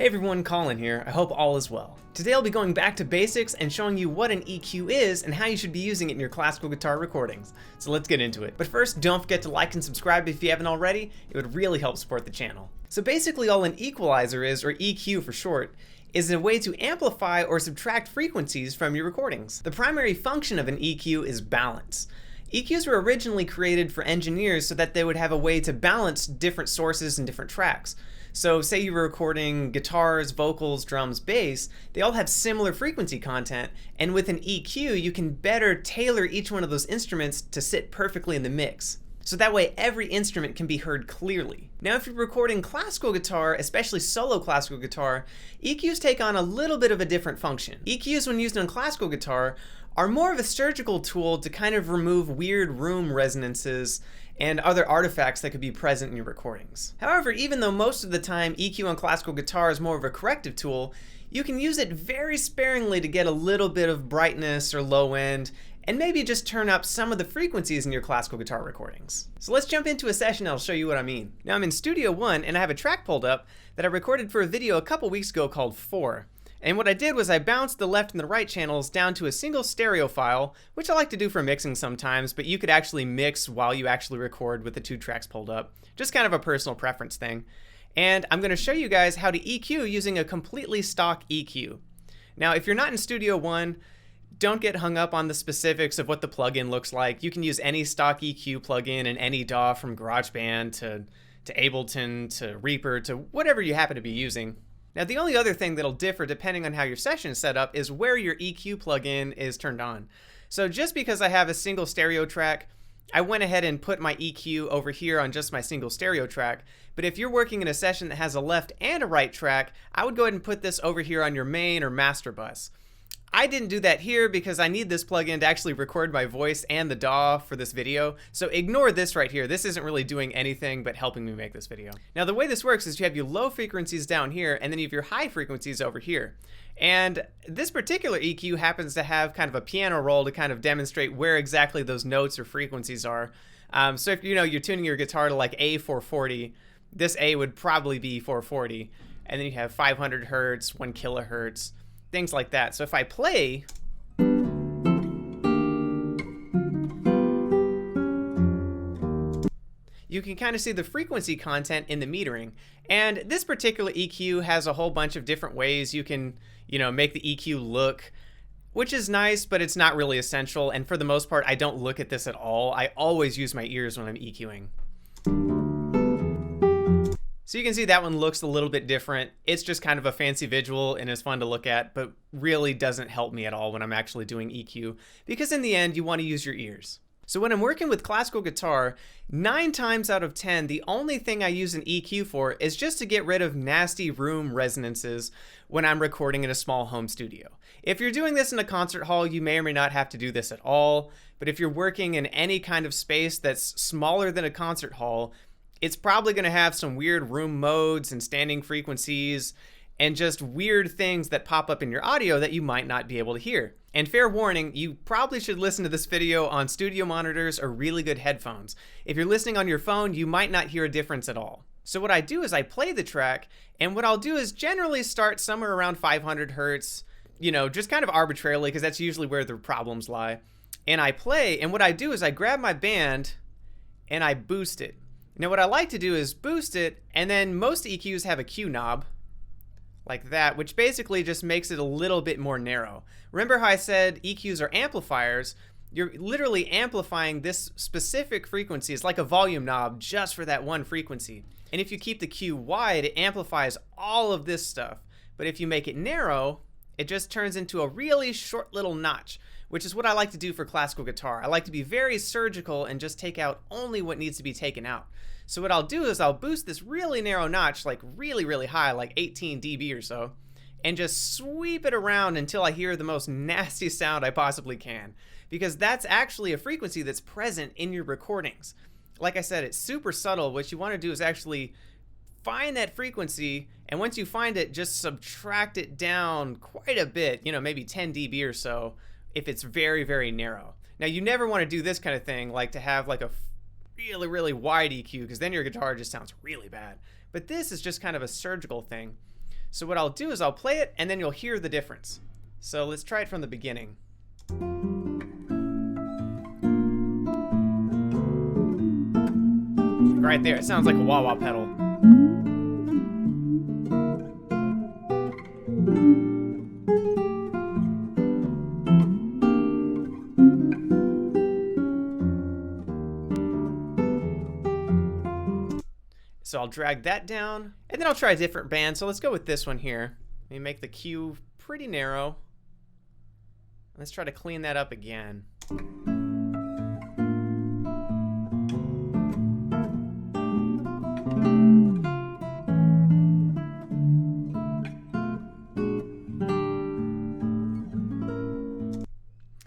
Hey everyone, Colin here. I hope all is well. Today I'll be going back to basics and showing you what an EQ is and how you should be using it in your classical guitar recordings. So let's get into it. But first, don't forget to like and subscribe if you haven't already. It would really help support the channel. So basically all an equalizer is, or EQ for short, is a way to amplify or subtract frequencies from your recordings. The primary function of an EQ is balance. EQs were originally created for engineers so that they would have a way to balance different sources and different tracks. So say you were recording guitars, vocals, drums, bass, they all have similar frequency content, and with an EQ you can better tailor each one of those instruments to sit perfectly in the mix. So that way every instrument can be heard clearly. Now if you're recording classical guitar, especially solo classical guitar, EQs take on a little bit of a different function. EQs when used on classical guitar are more of a surgical tool to kind of remove weird room resonances and other artifacts that could be present in your recordings. However, even though most of the time EQ on classical guitar is more of a corrective tool, you can use it very sparingly to get a little bit of brightness or low end, and maybe just turn up some of the frequencies in your classical guitar recordings. So let's jump into a session and I'll show you what I mean. Now I'm in Studio One and I have a track pulled up that I recorded for a video a couple weeks ago called 4. And what I did was I bounced the left and the right channels down to a single stereo file, which I like to do for mixing sometimes, but you could actually mix while you actually record with the two tracks pulled up. Just kind of a personal preference thing. And I'm going to show you guys how to EQ using a completely stock EQ. Now, if you're not in Studio One, don't get hung up on the specifics of what the plugin looks like. You can use any stock EQ plugin in any DAW from GarageBand to Ableton to Reaper to whatever you happen to be using. Now the only other thing that'll differ depending on how your session is set up is where your EQ plugin is turned on. So just because I have a single stereo track, I went ahead and put my EQ over here on just my single stereo track. But if you're working in a session that has a left and a right track, I would go ahead and put this over here on your main or master bus. I didn't do that here because I need this plugin to actually record my voice and the DAW for this video, so ignore this right here. This isn't really doing anything but helping me make this video. Now the way this works is you have your low frequencies down here and then you have your high frequencies over here. And this particular EQ happens to have kind of a piano roll to kind of demonstrate where exactly those notes or frequencies are. So if you're tuning your guitar to like A440, this A would probably be 440, and then you have 500 hertz, 1 kilohertz, things like that. So if I play, you can kind of see the frequency content in the metering. And this particular EQ has a whole bunch of different ways you can, make the EQ look, which is nice, but it's not really essential. And for the most part, I don't look at this at all. I always use my ears when I'm EQing. So you can see that one looks a little bit different. It's just kind of a fancy visual and it's fun to look at, but really doesn't help me at all when I'm actually doing EQ, because in the end you want to use your ears. So when I'm working with classical guitar, 9 times out of 10, the only thing I use an EQ for is just to get rid of nasty room resonances when I'm recording in a small home studio. If you're doing this in a concert hall, you may or may not have to do this at all, but if you're working in any kind of space that's smaller than a concert hall, it's probably going to have some weird room modes and standing frequencies and just weird things that pop up in your audio that you might not be able to hear. And fair warning, you probably should listen to this video on studio monitors or really good headphones. If you're listening on your phone, you might not hear a difference at all. So what I do is I play the track, and what I'll do is generally start somewhere around 500 hertz, just kind of arbitrarily, because that's usually where the problems lie. And I play, and what I do is I grab my band and I boost it. Now what I like to do is boost it, and then most EQs have a Q knob, like that, which basically just makes it a little bit more narrow. Remember how I said EQs are amplifiers? You're literally amplifying this specific frequency. It's like a volume knob just for that one frequency. And if you keep the Q wide, it amplifies all of this stuff. But if you make it narrow, it just turns into a really short little notch, which is what I like to do for classical guitar. I like to be very surgical and just take out only what needs to be taken out. So what I'll do is I'll boost this really narrow notch, like really, really high, like 18 dB or so, and just sweep it around until I hear the most nasty sound I possibly can. Because that's actually a frequency that's present in your recordings. Like I said, it's super subtle. What you want to do is actually find that frequency, and once you find it, just subtract it down quite a bit, maybe 10 dB or so, if it's very, very narrow. Now you never want to do this kind of thing, like to have like a really, really wide EQ, because then your guitar just sounds really bad. But this is just kind of a surgical thing. So what I'll do is I'll play it and then you'll hear the difference. So let's try it from the beginning. Right there, it sounds like a wah-wah pedal. So I'll drag that down, and then I'll try a different band. So let's go with this one here. Let me make the Q pretty narrow. Let's try to clean that up again.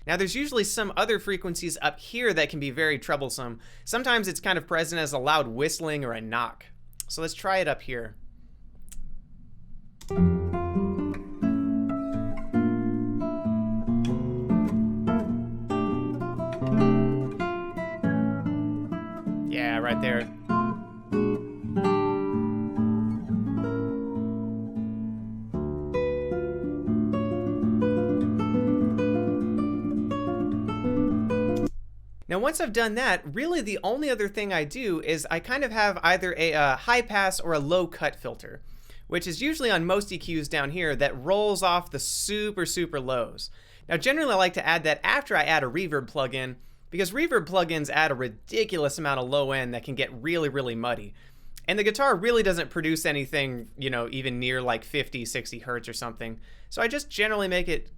Now there's usually some other frequencies up here that can be very troublesome. Sometimes it's kind of present as a loud whistling or a knock. So let's try it up here. Yeah, right there. Now once I've done that, really the only other thing I do is I kind of have either a high pass or a low cut filter, which is usually on most EQs down here that rolls off the super, super lows. Now generally I like to add that after I add a reverb plugin, because reverb plugins add a ridiculous amount of low end that can get really, really muddy. And the guitar really doesn't produce anything, you know, even near like 50, 60 hertz or something. So I just generally make it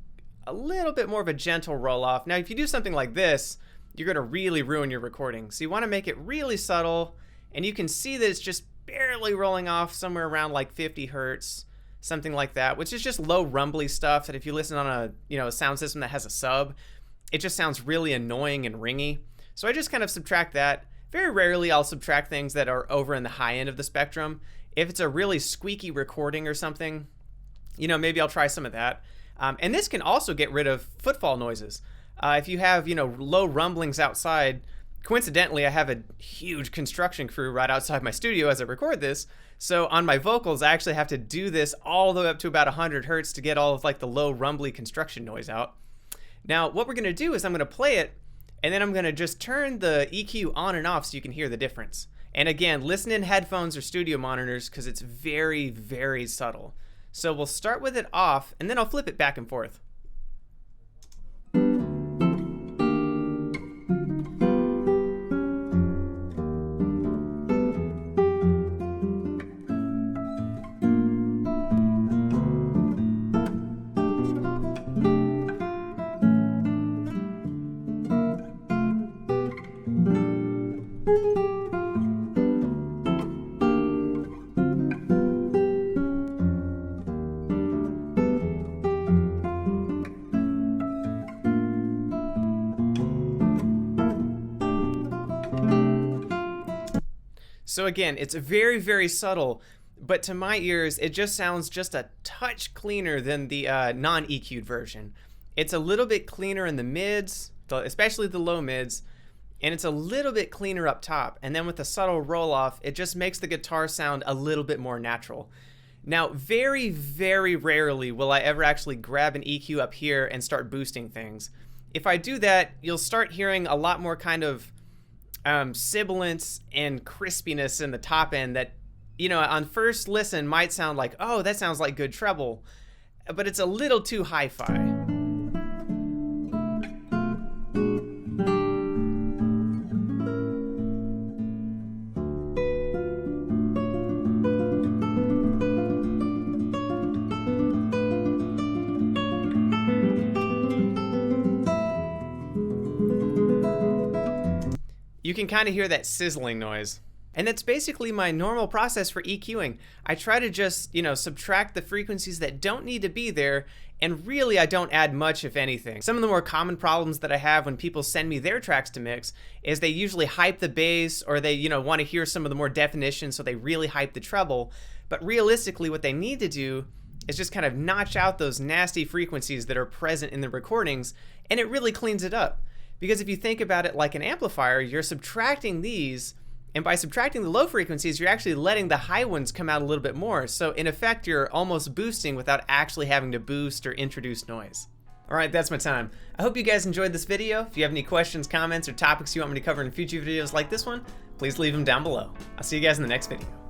a little bit more of a gentle roll off. Now if you do something like this, you're going to really ruin your recording. So you want to make it really subtle, and you can see that it's just barely rolling off somewhere around like 50 hertz, something like that, which is just low rumbly stuff that if you listen on a sound system that has a sub, it just sounds really annoying and ringy. So I just kind of subtract that. Very rarely I'll subtract things that are over in the high end of the spectrum. If it's a really squeaky recording or something, you know, maybe I'll try some of that. And this can also get rid of footfall noises. If you have, you know, low rumblings outside, coincidentally, I have a huge construction crew right outside my studio as I record this. So on my vocals, I actually have to do this all the way up to about 100 hertz to get all of like the low rumbly construction noise out. Now, what we're going to do is I'm going to play it, and then I'm going to just turn the EQ on and off so you can hear the difference. And again, listen in headphones or studio monitors because it's very, very subtle. So we'll start with it off, and then I'll flip it back and forth. So again, it's very, very subtle, but to my ears, it just sounds just a touch cleaner than the non-EQ'd version. It's a little bit cleaner in the mids, especially the low mids, and it's a little bit cleaner up top. And then with the subtle roll-off, it just makes the guitar sound a little bit more natural. Now, very, very rarely will I ever actually grab an EQ up here and start boosting things. If I do that, you'll start hearing a lot more kind of sibilance and crispiness in the top end that, you know, on first listen might sound like, oh, that sounds like good treble, but it's a little too hi-fi. You can kind of hear that sizzling noise. And that's basically my normal process for EQing. I try to just, you know, subtract the frequencies that don't need to be there, and really I don't add much, if anything. Some of the more common problems that I have when people send me their tracks to mix is they usually hype the bass, or they, you know, want to hear some of the more definition, so they really hype the treble. But realistically, what they need to do is just kind of notch out those nasty frequencies that are present in the recordings, and it really cleans it up. Because if you think about it like an amplifier, you're subtracting these, And by subtracting the low frequencies, you're actually letting the high ones come out a little bit more. So in effect, you're almost boosting without actually having to boost or introduce noise. All right, that's my time. I hope you guys enjoyed this video. If you have any questions, comments, or topics you want me to cover in future videos like this one, please leave them down below. I'll see you guys in the next video.